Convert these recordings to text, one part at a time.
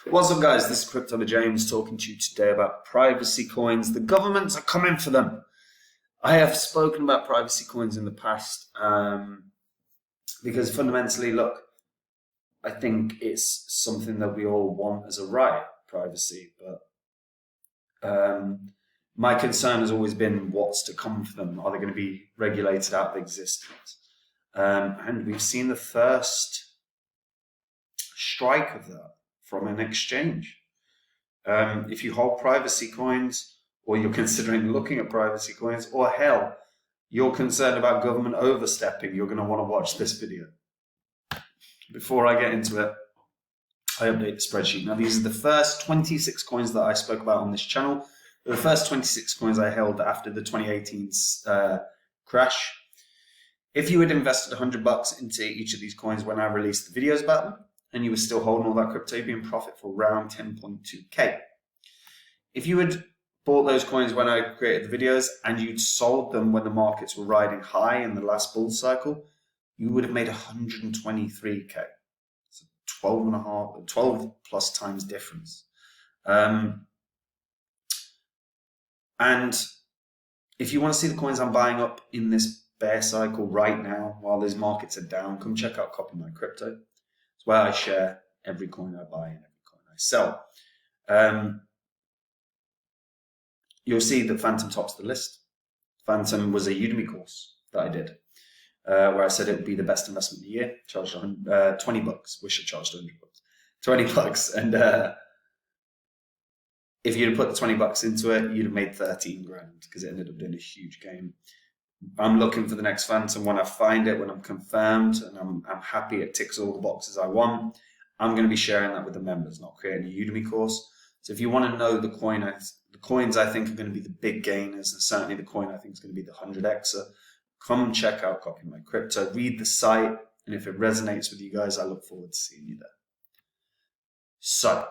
What's up, guys? This is Crypto James talking to you today about privacy coins. The governments are coming for them. I have spoken about privacy coins in the past because fundamentally, look, I think it's something that we all want as a right, privacy, but my concern has always been what's to come for them. Are they going to be regulated out of existence? And we've seen the first strike of that from an exchange. If you hold privacy coins, or you're considering looking at privacy coins, or hell, you're concerned about government overstepping, you're going to want to watch this video. Before I get into it, I update the spreadsheet. Now, these are the first 26 coins that I spoke about on this channel. They're the first 26 coins I held after the 2018 crash. If you had invested $100 into each of these coins when I released the videos about them, and you were still holding all that crypto, you'd be in profit for around 10.2K. If you had bought those coins when I created the videos and you'd sold them when the markets were riding high in the last bull cycle, you would have made 123K. It's a 12 plus times difference. And if you want to see the coins I'm buying up in this bear cycle right now, while those markets are down, come check out Copy My Crypto. It's where I share every coin I buy and every coin I sell. You'll see that Phantom tops the list. Phantom was a Udemy course that I did, where I said it would be the best investment of the year. Charged $20. Wish I charged $100. $20, and if you'd have put the $20 into it, you'd have made 13 grand because it ended up doing a huge game. I'm looking for the next Phantom. When I find it, when I'm confirmed and I'm happy it ticks all the boxes I want, I'm going to be sharing that with the members, not creating a Udemy course. So if you want to know the coins I think are going to be the big gainers, and certainly the coin I think is going to be the 100xer, come check out Copy My Crypto, read the site, and if it resonates with you guys, I look forward to seeing you there. So,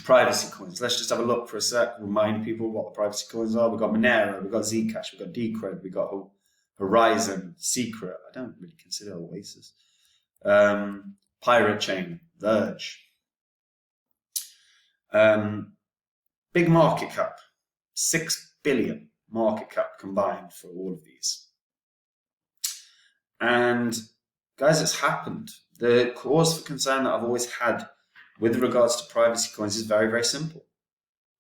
privacy coins. Let's just have a look for a sec, remind people what the privacy coins are. We've got Monero, we've got Zcash, we've got Decred, we've got Horizon, Secret. I don't really consider Oasis. Pirate Chain, Verge. Big market cap, 6 billion market cap combined for all of these. And guys, it's happened. The cause for concern that I've always had with regards to privacy coins is very, very simple.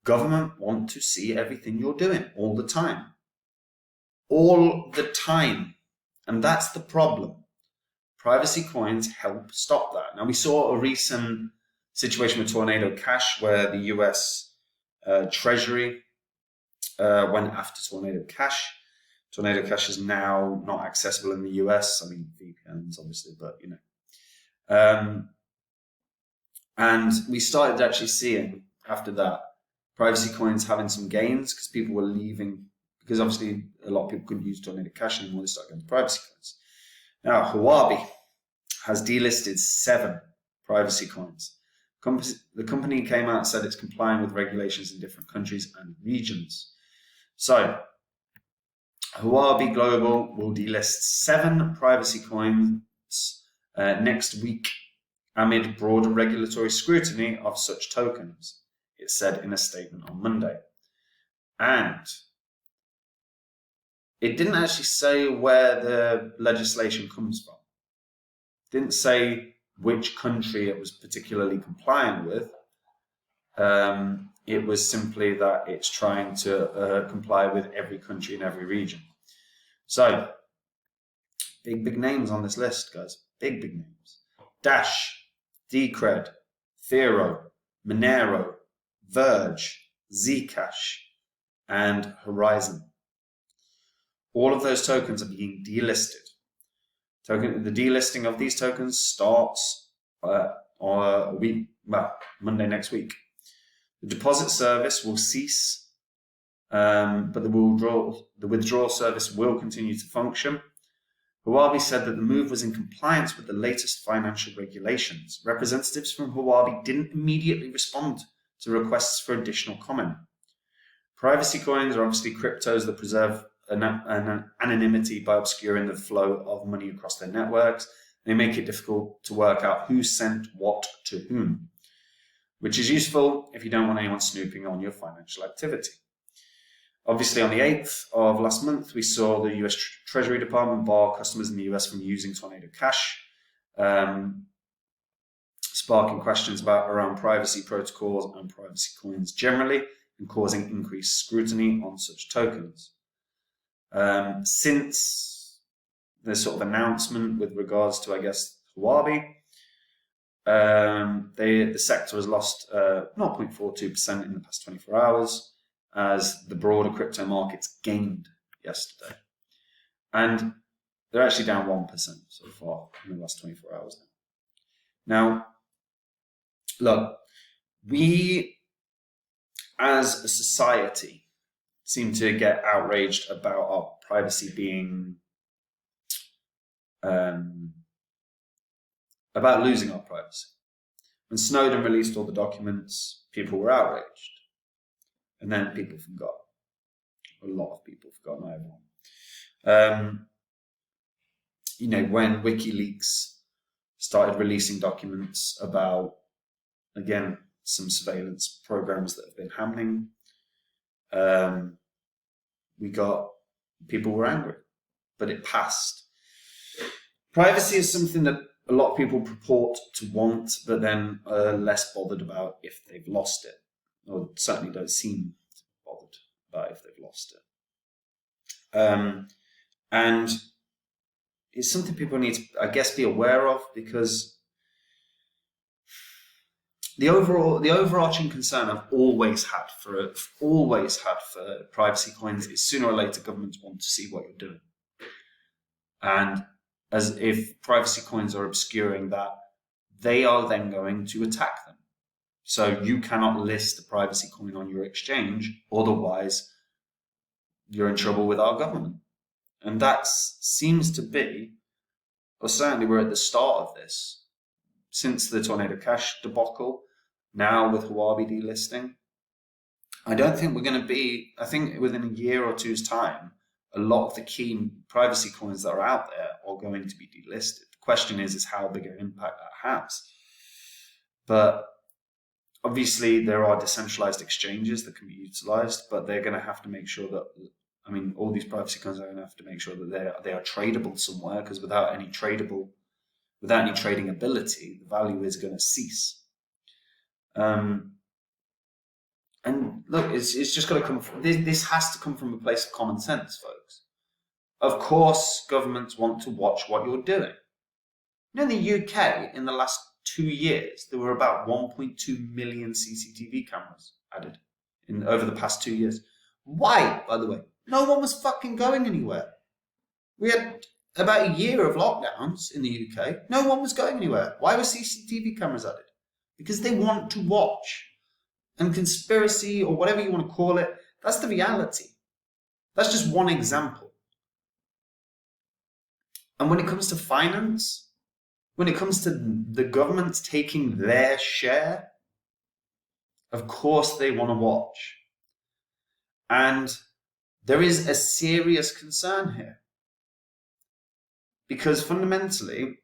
Government want to see everything you're doing all the time. All the time. And that's the problem. Privacy coins help stop that. Now, we saw a recent situation with Tornado Cash where the US Treasury went after Tornado Cash. Tornado Cash is now not accessible in the US. I mean, VPNs, obviously, but you know. And we started actually seeing, after that, privacy coins having some gains because people were leaving, because obviously a lot of people couldn't use Tornado Cash anymore, they started going to privacy coins. Now, Huobi has delisted 7 privacy coins. The company came out and said it's complying with regulations in different countries and regions. So, Huobi Global will delist 7 privacy coins next week, amid broader regulatory scrutiny of such tokens, it said in a statement on Monday. And it didn't actually say where the legislation comes from. It didn't say which country it was particularly compliant with. It was simply that it's trying to comply with every country in every region. So, big names on this list, guys. Big names. Dash, Decred, Thero, Monero, Verge, Zcash, and Horizon. All of those tokens are being delisted. The delisting of these tokens starts Monday next week. The deposit service will cease, but the withdrawal service will continue to function. Huobi said that the move was in compliance with the latest financial regulations. Representatives from Huobi didn't immediately respond to requests for additional comment. Privacy coins are obviously cryptos that preserve anonymity by obscuring the flow of money across their networks. They make it difficult to work out who sent what to whom. which is useful if you don't want anyone snooping on your financial activity. Obviously, on the 8th of last month, we saw the US Treasury Department bar customers in the US from using Tornado Cash, sparking questions around privacy protocols and privacy coins generally, and causing increased scrutiny on such tokens. Since the sort of announcement with regards to, I guess, Huobi, the sector has lost 0.42% in the past 24 hours as the broader crypto markets gained yesterday. And they're actually down 1% so far in the last 24 hours now. Look, we as a society seem to get outraged about our privacy being, about losing our privacy. When Snowden released all the documents, people were outraged. And then people forgot. A lot of people forgot, not everyone. When WikiLeaks started releasing documents about, again, some surveillance programs that have been happening, people were angry, but it passed. Privacy is something that a lot of people purport to want, but then are less bothered about if they've lost it, or certainly don't seem bothered about if they've lost it. And it's something people need to, I guess, be aware of, because the overarching concern I've always had for privacy coins is sooner or later governments want to see what you're doing. And as if privacy coins are obscuring that, they are then going to attack them. So you cannot list a privacy coin on your exchange, otherwise you're in trouble with our government. And that seems to be, or certainly we're at the start of this, since the Tornado Cash debacle, now with Huobi delisting. I don't think we're going to be, I think within a year or two's time, a lot of the key privacy coins that are out there are going to be delisted. The question is how big an impact that has. But obviously there are decentralized exchanges that can be utilized, but they're going to have to make sure that, all these privacy coins are going to have to make sure that they are tradable somewhere, because without any trading ability, the value is going to cease. And look, it's just got to come from, this has to come from a place of common sense, folks. Of course, governments want to watch what you're doing. In the UK, in the last 2 years, there were about 1.2 million CCTV cameras added over the past 2 years. Why, by the way? No one was fucking going anywhere. We had about a year of lockdowns in the UK. No one was going anywhere. Why were CCTV cameras added? Because they want to watch. And conspiracy, or whatever you want to call it, that's the reality. That's just one example. And when it comes to finance, when it comes to the government taking their share, of course they want to watch. And there is a serious concern here. Because fundamentally,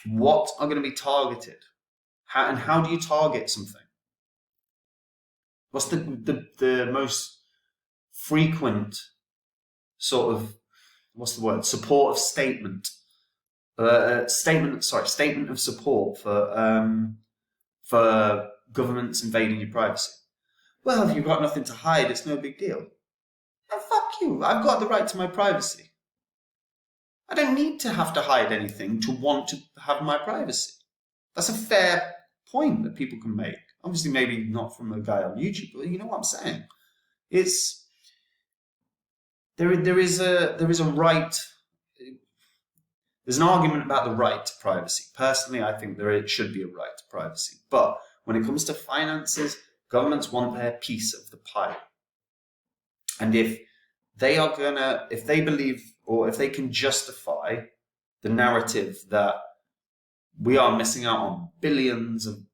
what are going to be targeted? How do you target something? What's the most frequent sort of, supportive statement? Statement of support for governments invading your privacy. Well, if you've got nothing to hide, it's no big deal. Oh, fuck you. I've got the right to my privacy. I don't need to have to hide anything to want to have my privacy. That's a fair point that people can make. Obviously, maybe not from a guy on YouTube, but you know what I'm saying. There is a right. There's an argument about the right to privacy. Personally, I think there should be a right to privacy. But when it comes to finances, governments want their piece of the pie. And if they believe, or if they can justify the narrative that we are missing out on billions of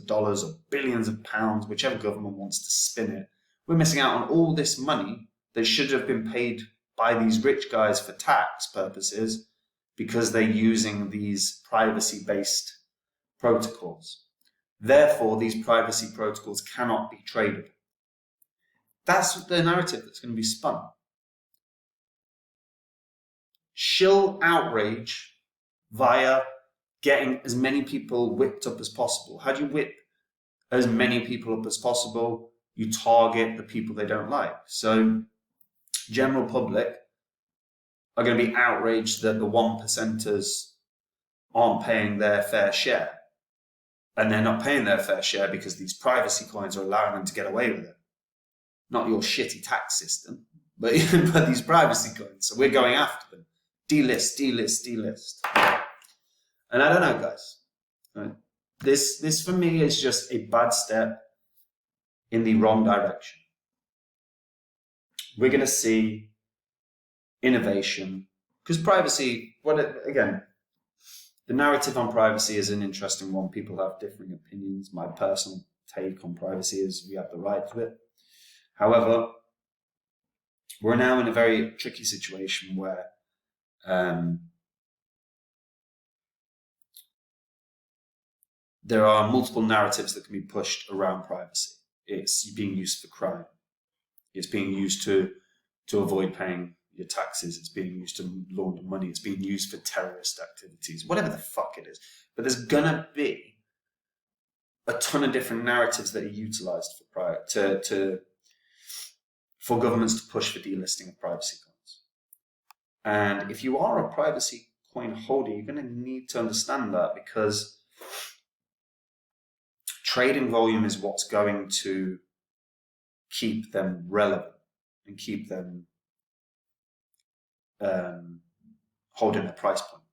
dollars or billions of pounds, whichever government wants to spin it, we're missing out on all this money that should have been paid by these rich guys for tax purposes because they're using these privacy-based protocols. Therefore, these privacy protocols cannot be tradable. That's the narrative that's going to be spun. Shill outrage via getting as many people whipped up as possible. How do you whip as many people up as possible? You target the people they don't like. So general public are going to be outraged that the 1%ers aren't paying their fair share. And they're not paying their fair share because these privacy coins are allowing them to get away with it. Not your shitty tax system, but these privacy coins. So we're going after them. Delist, delist, delist. And I don't know, guys. Right? This for me is just a bad step in the wrong direction. We're going to see innovation, because privacy, again, the narrative on privacy is an interesting one. People have differing opinions. My personal take on privacy is we have the right to it. However, we're now in a very tricky situation where there are multiple narratives that can be pushed around privacy. It's being used for crime. It's being used to avoid paying your taxes. It's being used to launder money. It's being used for terrorist activities, whatever the fuck it is. But there's gonna be a ton of different narratives that are utilized for governments to push for delisting of privacy coins. And if you are a privacy coin holder, you're going to need to understand that, because trading volume is what's going to keep them relevant and keep them holding their price point.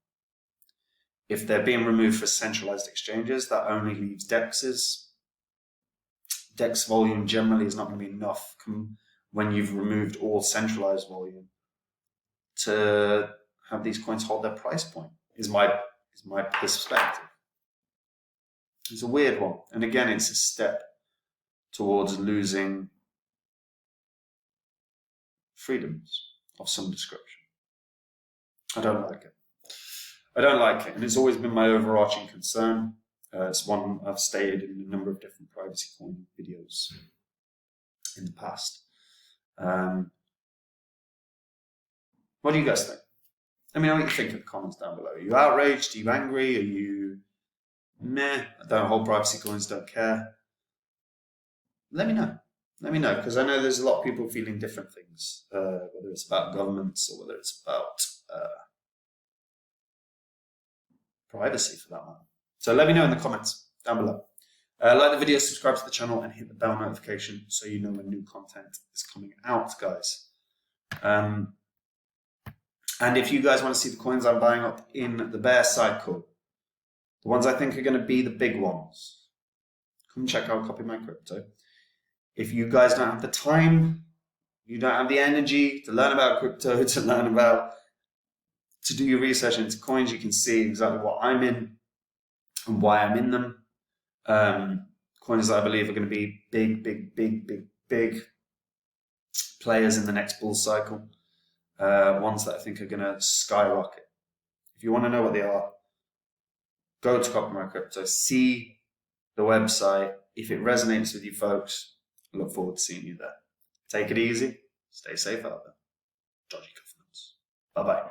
If they're being removed for centralized exchanges, that only leaves DEXs. DEX volume generally is not going to be enough when you've removed all centralized volume to have these coins hold their price point, is my perspective. It's a weird one. And again, it's a step towards losing freedoms of some description. I don't like it. I don't like it. And it's always been my overarching concern. It's one I've stated in a number of different privacy coin videos in the past. What do you guys think? Let me know what you think in the comments down below. Are you outraged? Are you angry? Are you meh? I don't hold privacy coins, don't care. Let me know. Let me know, because I know there's a lot of people feeling different things, whether it's about governments or whether it's about privacy for that matter. So let me know in the comments down below. Like the video, subscribe to the channel, and hit the bell notification so you know when new content is coming out, guys. And if you guys want to see the coins I'm buying up in the bear cycle, the ones I think are going to be the big ones, come check out Copy My Crypto. If you guys don't have the time, you don't have the energy to learn about crypto, to do your research into coins, you can see exactly what I'm in and why I'm in them. Coins that I believe are going to be big players in the next bull cycle. Ones that I think are going to skyrocket. If you want to know what they are, go to Copy My Crypto, see the website. If it resonates with you folks, I look forward to seeing you there. Take it easy. Stay safe out there. Dodgy governments. Bye-bye.